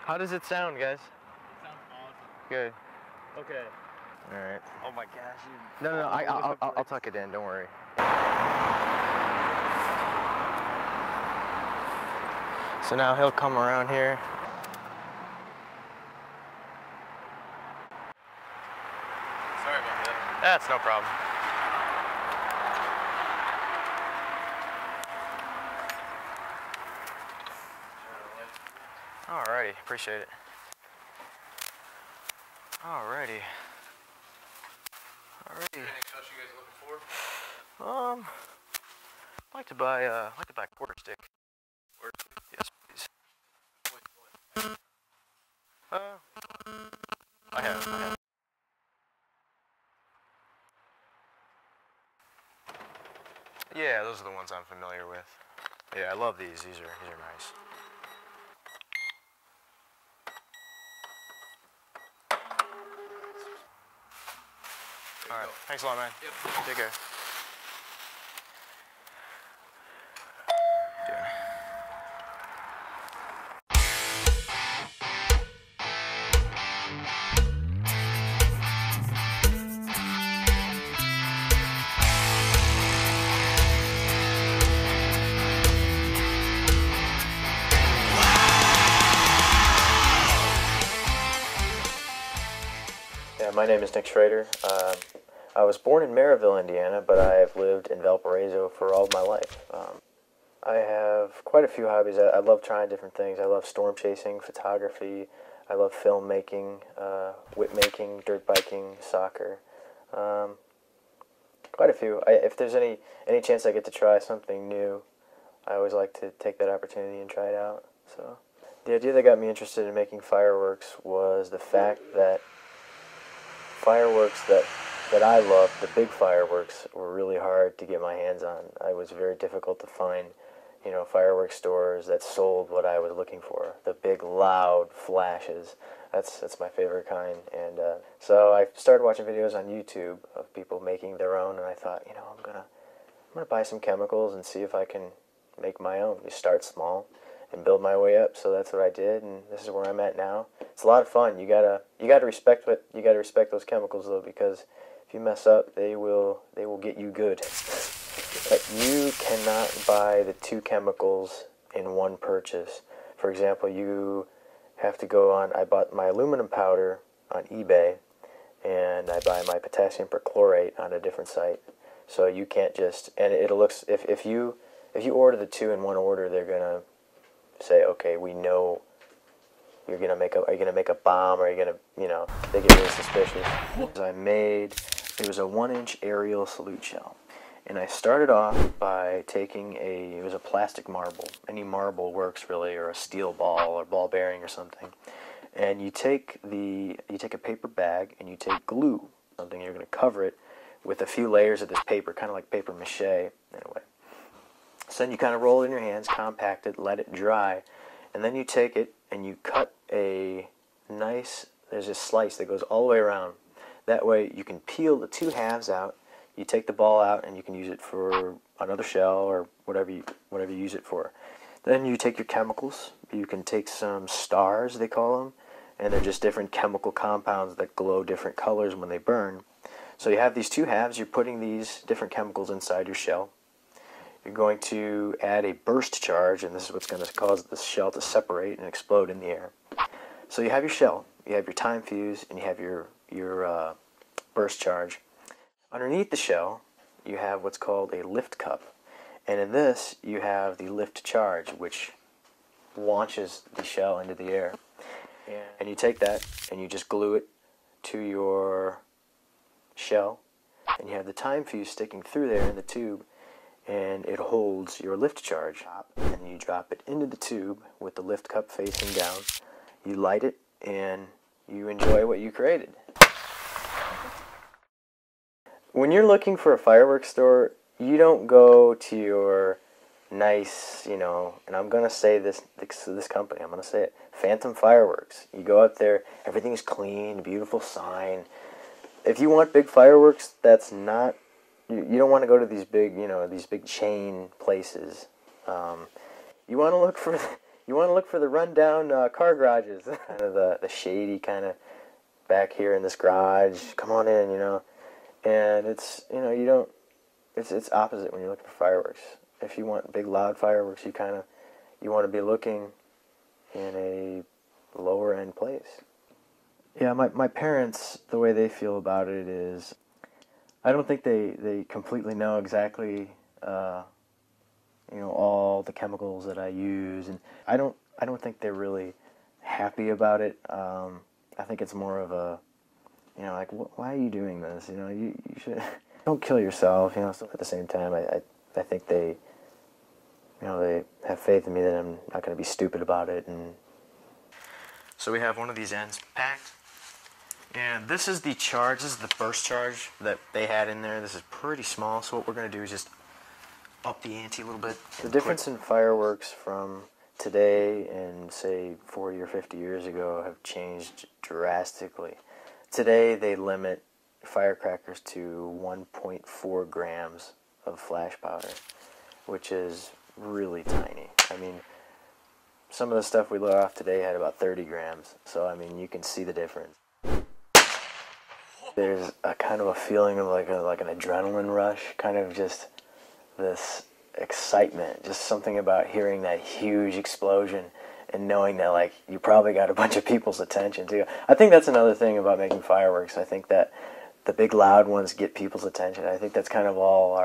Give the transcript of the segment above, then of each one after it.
How does it sound, guys? It sounds awesome. Good. Okay. All right. Oh my gosh. No, I'll tuck it in. Don't worry. So now he'll come around here. Sorry about that. That's no problem. Alrighty, appreciate it. Alrighty. Anything else you guys looking for? I'd like to buy quarter stick. Yes, please. I have. Yeah, those are the ones I'm familiar with. Yeah, I love these. These are nice. All right. Thanks a lot, man. Yep. Take care. Yeah, my name is Nick Schrader. I was born in Maryville, Indiana, but I have lived in Valparaiso for all of my life. I have quite a few hobbies. I love trying different things. I love storm chasing, photography. I love film making, whip making, dirt biking, soccer. Quite a few. If there's any chance I get to try something new, I always like to take that opportunity and try it out. So, the idea that got me interested in making fireworks was the fact that fireworks that I loved, the big fireworks, were really hard to get my hands on. It was very difficult to find, fireworks stores that sold what I was looking for. The big, loud flashes. That's my favorite kind. And so I started watching videos on YouTube of people making their own, and I thought, I'm gonna buy some chemicals and see if I can make my own. You start small and build my way up. So that's what I did, and this is where I'm at now. It's a lot of fun. You gotta respect those chemicals though, because if you mess up, they will get you good. But you cannot buy the two chemicals in one purchase. For example, you have to go on. I bought my aluminum powder on eBay, and I buy my potassium perchlorate on a different site. So you can't just, and it looks, if you order the two in one order, they're gonna say, okay, we know are you gonna make a bomb, or are you gonna, they get really suspicious. I made, it was a 1-inch aerial salute shell, and I started off by taking it was a plastic marble. Any marble works really, or a steel ball or ball bearing or something. And you take a paper bag and you take glue, something, you're gonna cover it with a few layers of this paper, kind of like paper mache in a way. So then you kind of roll it in your hands, compact it, let it dry, and then you take it and you cut there's a slice that goes all the way around. That way you can peel the two halves out, you take the ball out, and you can use it for another shell or whatever you use it for. Then you take your chemicals. You can take some stars, they call them, and they're just different chemical compounds that glow different colors when they burn. So you have these two halves, you're putting these different chemicals inside your shell. You're going to add a burst charge, and this is what's going to cause the shell to separate and explode in the air. So you have your shell, you have your time fuse, and you have your burst charge. Underneath the shell, you have what's called a lift cup, and in this you have the lift charge, which launches the shell into the air. And you take that and you just glue it to your shell, and you have the time fuse sticking through there in the tube, and it holds your lift charge. And you drop it into the tube with the lift cup facing down. You light it, and you enjoy what you created. When you're looking for a fireworks store, you don't go to your nice, and I'm going to say this company, I'm going to say it, Phantom Fireworks. You go out there, everything's clean, beautiful sign. If you want big fireworks, that's not, you don't want to go to these big, these big chain places. You want to look for you want to look for the rundown car garages, kind of the shady kind of back here in this garage. Come on in, you know. And it's, you know, you don't. It's opposite when you're looking for fireworks. If you want big loud fireworks, you want to be looking in a lower end place. Yeah, my parents, the way they feel about it is, I don't think they completely know exactly, you know, all the chemicals that I use, and I don't think they're really happy about it. I think it's more of a, you know, like, why are you doing this? You know, you should don't kill yourself. You know, so at the same time, I think they, you know, they have faith in me that I'm not going to be stupid about it. And so we have one of these ends packed. And this is the charge, this is the burst charge that they had in there. This is pretty small, so what we're going to do is just up the ante a little bit. The difference in fireworks from today and, say, 40 or 50 years ago have changed drastically. Today they limit firecrackers to 1.4 grams of flash powder, which is really tiny. I mean, some of the stuff we let off today had about 30 grams, so I mean, you can see the difference. There's a kind of a feeling of like an adrenaline rush, kind of just this excitement, just something about hearing that huge explosion and knowing that, like, you probably got a bunch of people's attention too. I think that's another thing about making fireworks. I think that the big loud ones get people's attention. I think that's kind of all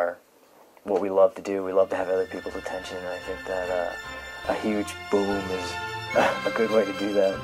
what we love to do. We love to have other people's attention, and I think that a huge boom is a good way to do that.